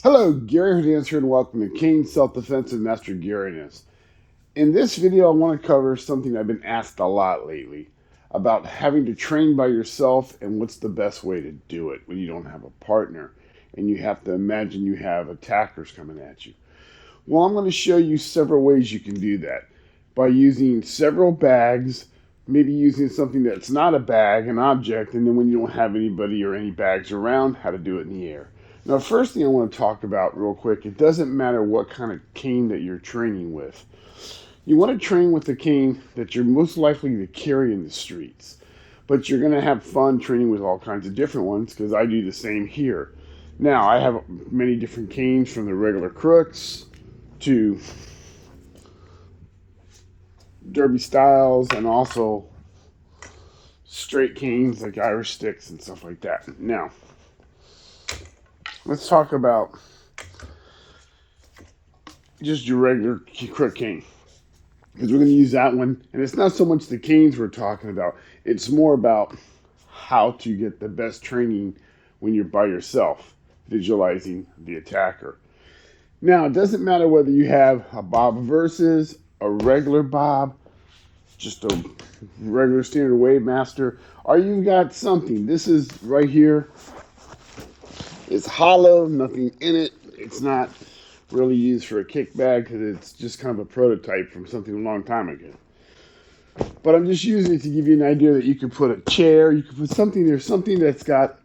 Hello, Gary Hernandez here, and welcome to King Self-Defense and Master Gary Hernandez. In this video, I want to cover something I've been asked a lot lately about having to train by yourself and what's the best way to do it when you don't have a partner and you have to imagine you have attackers coming at you. Well, I'm going to show you several ways you can do that by using several bags, maybe using something that's not a bag, an object, and then when you don't have anybody or any bags around, how to do it in the air. Now, first thing I want to talk about real quick, it doesn't matter what kind of cane that you're training with. You want to train with the cane that you're most likely to carry in the streets. But you're going to have fun training with all kinds of different ones because I do the same here. Now, I have many different canes from the regular crooks to derby styles and also straight canes like Irish sticks and stuff like that. Now, let's talk about just your regular crook cane, because we're going to use that one. And it's not so much the canes we're talking about. It's more about how to get the best training when you're by yourself, visualizing the attacker. Now, it doesn't matter whether you have a bob versus a regular bob, just a regular standard wave master, or you've got something. This is right here. It's hollow, nothing in it. It's not really used for a kickbag because it's just kind of a prototype from something a long time ago. But I'm just using it to give you an idea that you could put a chair, you could put something there, something that's got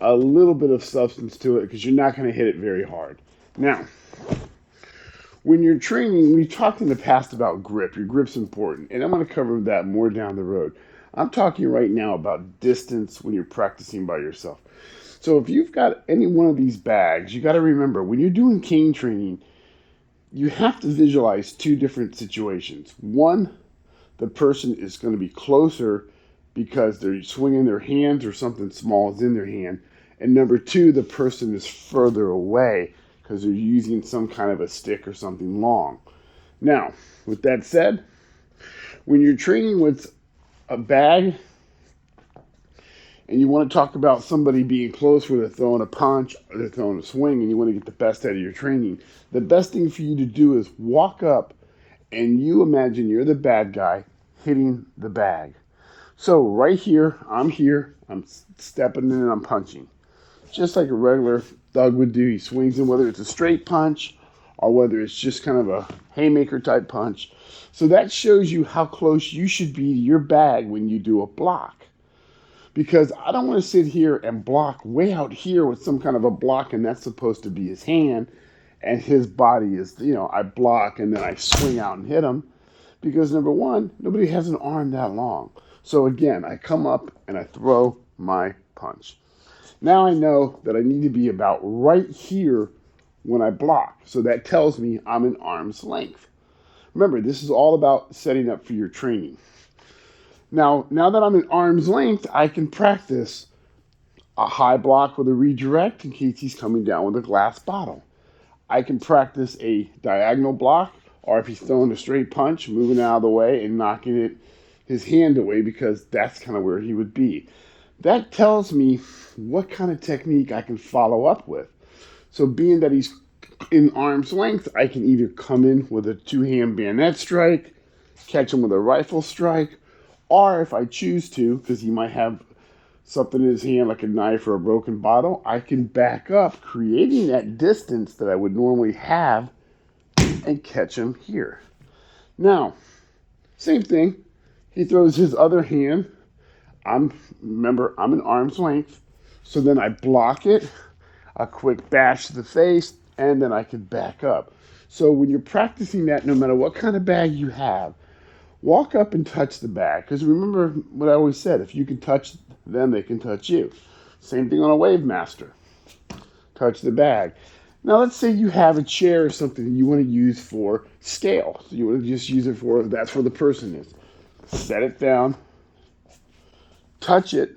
a little bit of substance to it because you're not going to hit it very hard. Now, when you're training, we've talked in the past about grip. Your grip's important, and I'm going to cover that more down the road. I'm talking right now about distance when you're practicing by yourself. So if you've got any one of these bags, you got to remember, when you're doing cane training, you have to visualize two different situations. One, the person is going to be closer because they're swinging their hands or something small is in their hand. And number two, the person is further away because they're using some kind of a stick or something long. Now, with that said, when you're training with a bag, and you want to talk about somebody being close where they're throwing a punch or they're throwing a swing and you want to get the best out of your training, the best thing for you to do is walk up and you imagine you're the bad guy hitting the bag. So right here, I'm stepping in and I'm punching. Just like a regular thug would do. He swings in, whether it's a straight punch or whether it's just kind of a haymaker type punch. So that shows you how close you should be to your bag when you do a block. Because I don't want to sit here and block way out here with some kind of a block, and that's supposed to be his hand, and his body is, I block and then I swing out and hit him. Because number one, nobody has an arm that long. So again, I come up and I throw my punch. Now I know that I need to be about right here when I block. So that tells me I'm an arm's length. Remember, this is all about setting up for your training. Now that I'm at arm's length, I can practice a high block with a redirect in case he's coming down with a glass bottle. I can practice a diagonal block, or if he's throwing a straight punch, moving out of the way and knocking his hand away because that's kind of where he would be. That tells me what kind of technique I can follow up with. So being that he's in arm's length, I can either come in with a two-hand bayonet strike, catch him with a rifle strike, or if I choose to, because he might have something in his hand like a knife or a broken bottle, I can back up, creating that distance that I would normally have and catch him here. Now, same thing. He throws his other hand. Remember, I'm an arm's length. So then I block it, a quick bash to the face, and then I can back up. So when you're practicing that, no matter what kind of bag you have, walk up and touch the bag. Because remember what I always said, if you can touch them, they can touch you. Same thing on a wave master. Touch the bag. Now let's say you have a chair or something you want to use for scale. So you want to just use it for, that's where the person is. Set it down, touch it,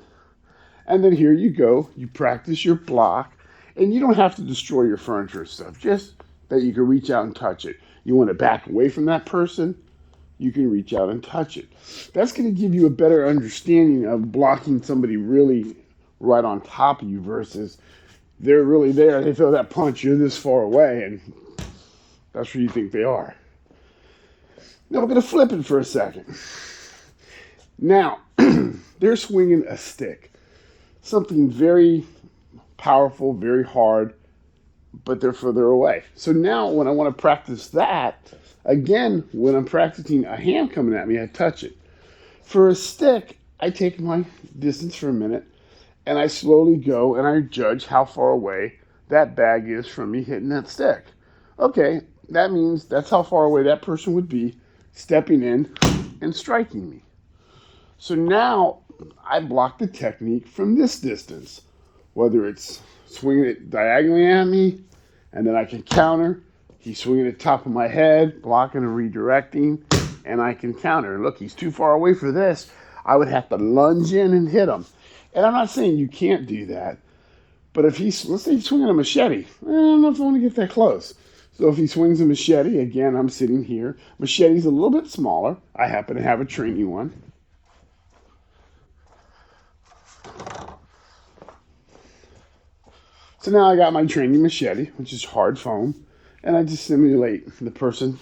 and then here you go. You practice your block, and you don't have to destroy your furniture and stuff, just that you can reach out and touch it. You want to back away from that person, you can reach out and touch it. That's going to give you a better understanding of blocking somebody really right on top of you versus they're really there. They throw that punch, you're this far away, and that's where you think they are. Now we're going to flip it for a second. Now, they're swinging a stick. Something very powerful, very hard, but they're further away. So now when I want to practice that, again, when I'm practicing a hand coming at me, I touch it. For a stick, I take my distance for a minute, and I slowly go and I judge how far away that bag is from me hitting that stick. Okay, that means that's how far away that person would be stepping in and striking me. So now I block the technique from this distance, whether it's swinging it diagonally at me, and then I can counter. He's swinging at the top of my head, blocking and redirecting, and I can counter. Look, he's too far away for this. I would have to lunge in and hit him. And I'm not saying you can't do that, but if let's say he's swinging a machete, I don't know if I want to get that close. So if he swings a machete, again, I'm sitting here. Machete's a little bit smaller. I happen to have a training one. So now I got my training machete, which is hard foam, and I just simulate the person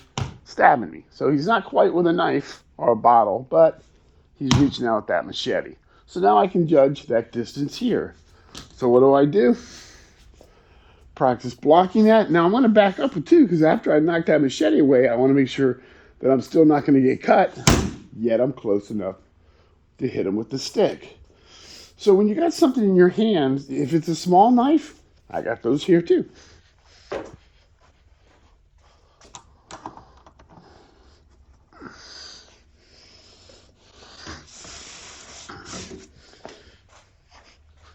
stabbing me. So he's not quite with a knife or a bottle, but he's reaching out with that machete. So now I can judge that distance here. So what do? Practice blocking that. Now I'm going to back up with two, because after I knock that machete away, I want to make sure that I'm still not going to get cut, yet I'm close enough to hit him with the stick. So when you got something in your hands, if it's a small knife, I got those here too.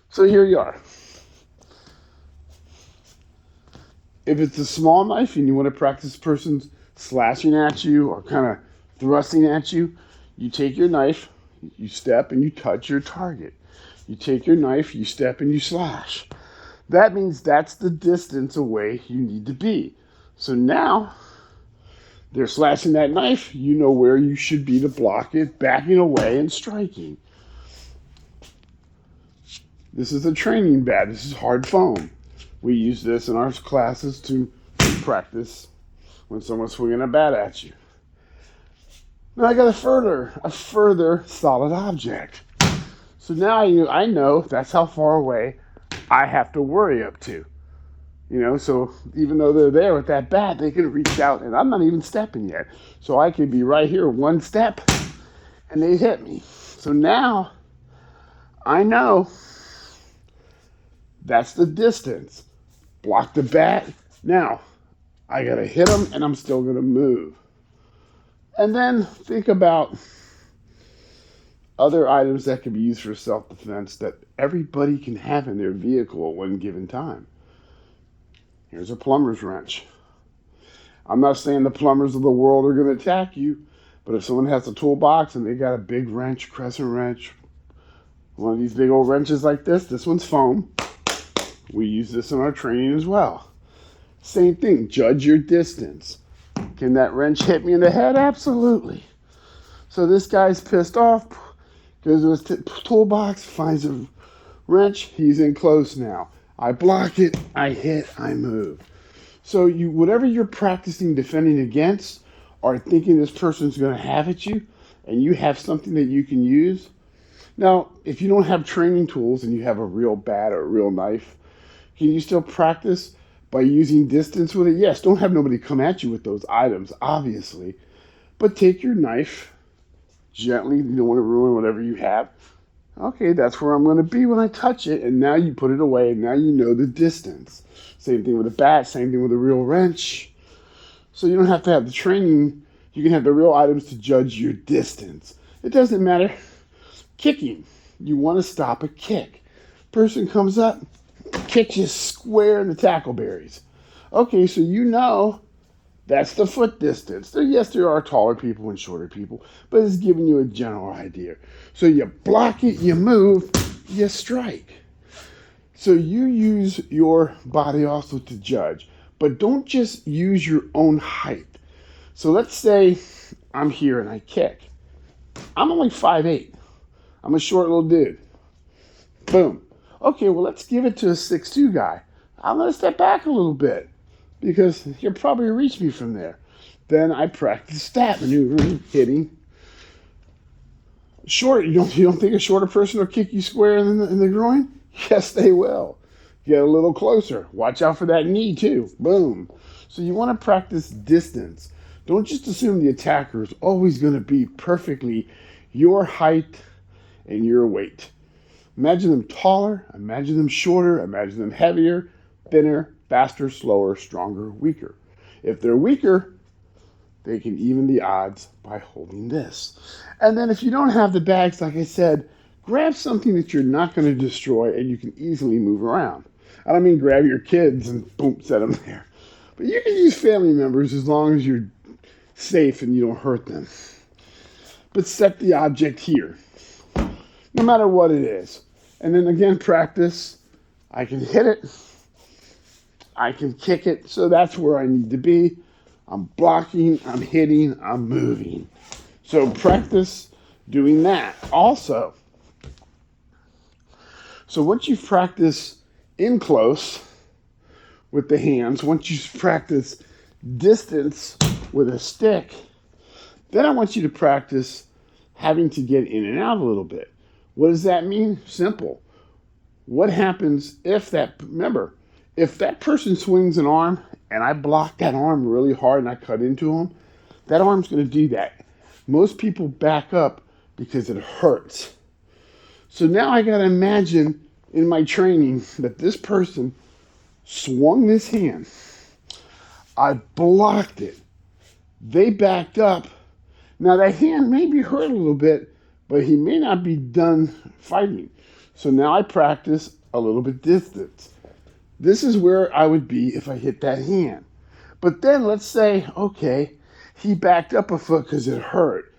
So here you are. If it's a small knife and you want to practice persons slashing at you or kind of thrusting at you, you take your knife, you step and you touch your target. You take your knife, you step and you slash. That means that's the distance away you need to be. So now they're slashing that knife, you know where you should be to block it, backing away and striking. This is a training bat. This is hard foam. We use this in our classes to practice when someone's swinging a bat at you. Now I got a further solid object. So now I know that's how far away I have to worry up to. So even though they're there with that bat, they can reach out, and I'm not even stepping yet. So I could be right here, one step, and they hit me. So now I know that's the distance. Block the bat. Now I got to hit them, and I'm still going to move. And then think about other items that can be used for self-defense that everybody can have in their vehicle at one given time. Here's a plumber's wrench. I'm not saying the plumbers of the world are going to attack you, but if someone has a toolbox and they got a big wrench, crescent wrench, one of these big old wrenches like this one's foam. We use this in our training as well. Same thing, judge your distance. Can that wrench hit me in the head? Absolutely. So this guy's pissed off, goes to his toolbox, finds a wrench, he's in close now. I block it, I hit, I move. So whatever you're practicing defending against or thinking this person's going to have at you, and you have something that you can use. Now, if you don't have training tools and you have a real bat or a real knife, can you still practice by using distance with it? Yes, don't have nobody come at you with those items, obviously. But take your knife gently, you don't want to ruin whatever you have. Okay, that's where I'm going to be when I touch it, and now you put it away, and now you know the distance. Same thing with a bat, same thing with a real wrench. So you don't have to have the training. You can have the real items to judge your distance. It doesn't matter. Kicking. You want to stop a kick. Person comes up, kicks you square in the tackleberries. Okay, so you know that's the foot distance. Yes, there are taller people and shorter people, but it's giving you a general idea. So you block it, you move, you strike. So you use your body also to judge, but don't just use your own height. So let's say I'm here and I kick. I'm only 5'8". I'm a short little dude. Boom. Okay, well, let's give it to a 6'2" guy. I'm going to step back a little bit because you'll probably reach me from there. Then I practice stat maneuvering, hitting. Short, you don't think a shorter person will kick you square in the groin? Yes, they will. Get a little closer. Watch out for that knee too. Boom. So you want to practice distance. Don't just assume the attacker is always going to be perfectly your height and your weight. Imagine them taller, imagine them shorter, imagine them heavier, thinner, faster, slower, stronger, weaker. If they're weaker, they can even the odds by holding this. And then if you don't have the bags, like I said, grab something that you're not going to destroy and you can easily move around. I don't mean grab your kids and boom, set them there. But you can use family members as long as you're safe and you don't hurt them. But set the object here, no matter what it is. And then again, practice. I can hit it. I can kick it. So that's where I need to be. I'm blocking, I'm hitting, I'm moving. So practice doing that also. So once you've practiced in close with the hands, once you practice distance with a stick, then I want you to practice having to get in and out a little bit. What does that mean? Simple. What happens if if that person swings an arm and I block that arm really hard and I cut into him, that arm's going to do that. Most people back up because it hurts. So now I got to imagine in my training that this person swung this hand. I blocked it. They backed up. Now that hand may be hurt a little bit, but he may not be done fighting. So now I practice a little bit distance. This is where I would be if I hit that hand. But then let's say, okay, he backed up a foot because it hurt.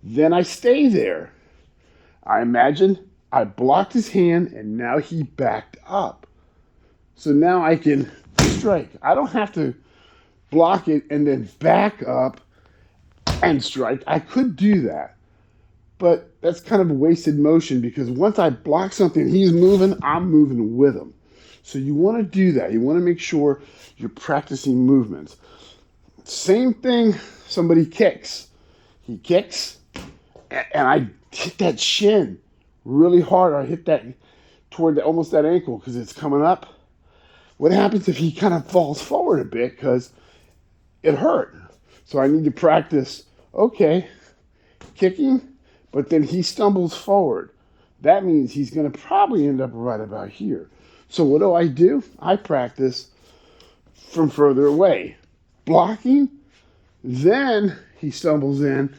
Then I stay there. I imagine I blocked his hand and now he backed up. So now I can strike. I don't have to block it and then back up and strike. I could do that. But that's kind of a wasted motion because once I block something, he's moving, I'm moving with him. So you want to do that. You want to make sure you're practicing movements. Same thing, somebody kicks. He kicks, and I hit that shin really hard. Or I hit that toward almost that ankle because it's coming up. What happens if he kind of falls forward a bit because it hurt? So I need to practice, okay, kicking, but then he stumbles forward. That means he's going to probably end up right about here. So what do? I practice from further away. Blocking, then he stumbles in,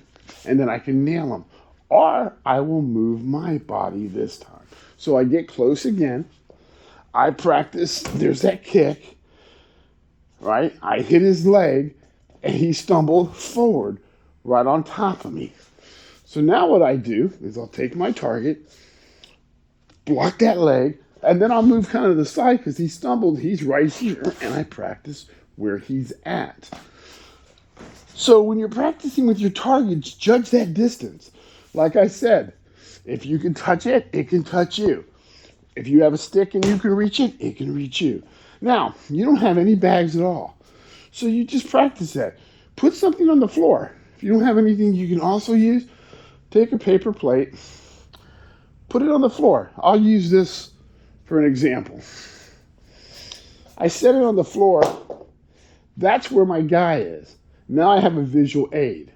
and then I can nail him. Or I will move my body this time. So I get close again. I practice, there's that kick, right? I hit his leg, and he stumbled forward right on top of me. So now what I do is I'll take my target, block that leg, and then I'll move kind of to the side because he stumbled. He's right here, and I practice where he's at. So when you're practicing with your targets, judge that distance. Like I said, if you can touch it, it can touch you. If you have a stick and you can reach it, it can reach you. Now, you don't have any bags at all. So you just practice that. Put something on the floor. If you don't have anything you can also use, take a paper plate, put it on the floor. I'll use this for an example. I set it on the floor. That's where my guy is. Now I have a visual aid.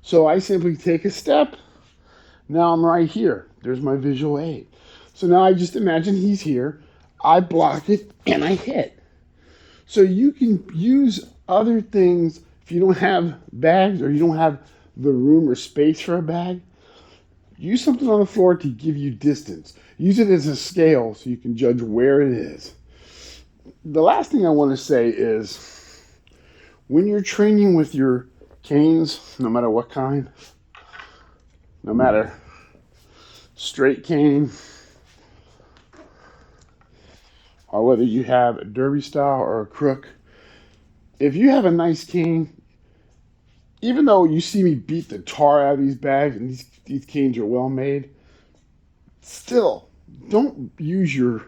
So I simply take a step. Now I'm right here. There's my visual aid. So now I just imagine he's here. I block it and I hit. So you can use other things if you don't have bags or you don't have the room or space for a bag. Use something on the floor to give you distance. Use it as a scale so you can judge where it is. The last thing I want to say is when you're training with your canes, no matter what kind, no matter straight cane, or whether you have a derby style or a crook, if you have a nice cane, even though you see me beat the tar out of these bags and these canes are well made, still don't use your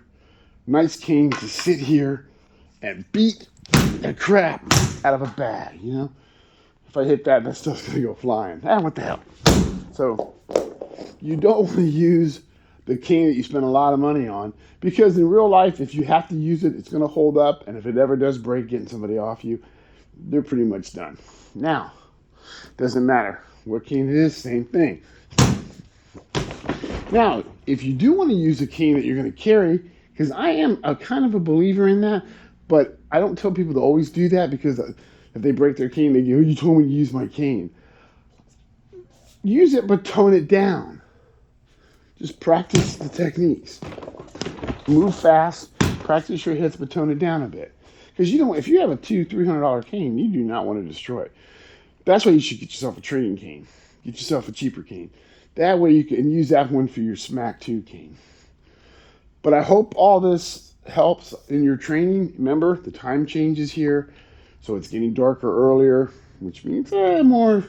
nice cane to sit here and beat the crap out of a bag, you know? If I hit that, that stuff's gonna go flying. Ah, what the hell? So you don't want to use the cane that you spend a lot of money on, because in real life, if you have to use it, it's gonna hold up, and if it ever does break, getting somebody off you, they're pretty much done. Now, doesn't matter what cane it is, same thing. Now, if you do want to use a cane that you're going to carry, because I am a kind of a believer in that, but I don't tell people to always do that, because if they break their cane, they go, "Oh, you told me to use my cane." Use it, but tone it down. Just practice the techniques. Move fast, practice your hits, but tone it down a bit. Because you don't, if you have a $200-300 cane, you do not want to destroy it. That's why you should get yourself a training cane. Get yourself a cheaper cane. That way you can use that one for your Smack 2 cane. But I hope all this helps in your training. Remember, the time changes here, so it's getting darker earlier, which means more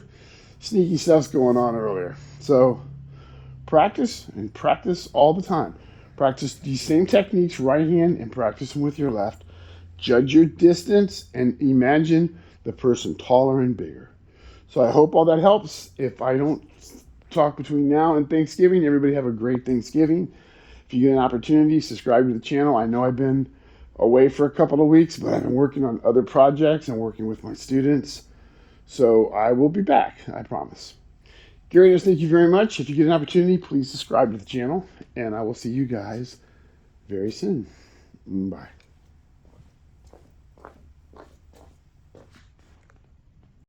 sneaky stuff's going on earlier. So practice and practice all the time. Practice these same techniques right hand and practice them with your left. Judge your distance and imagine the person taller and bigger. So I hope all that helps. If I don't talk between now and Thanksgiving, everybody have a great Thanksgiving. If you get an opportunity, subscribe to the channel. I know I've been away for a couple of weeks, but I've been working on other projects and working with my students. So I will be back, I promise. Gary Hernandez, thank you very much. If you get an opportunity, please subscribe to the channel, and I will see you guys very soon. Bye.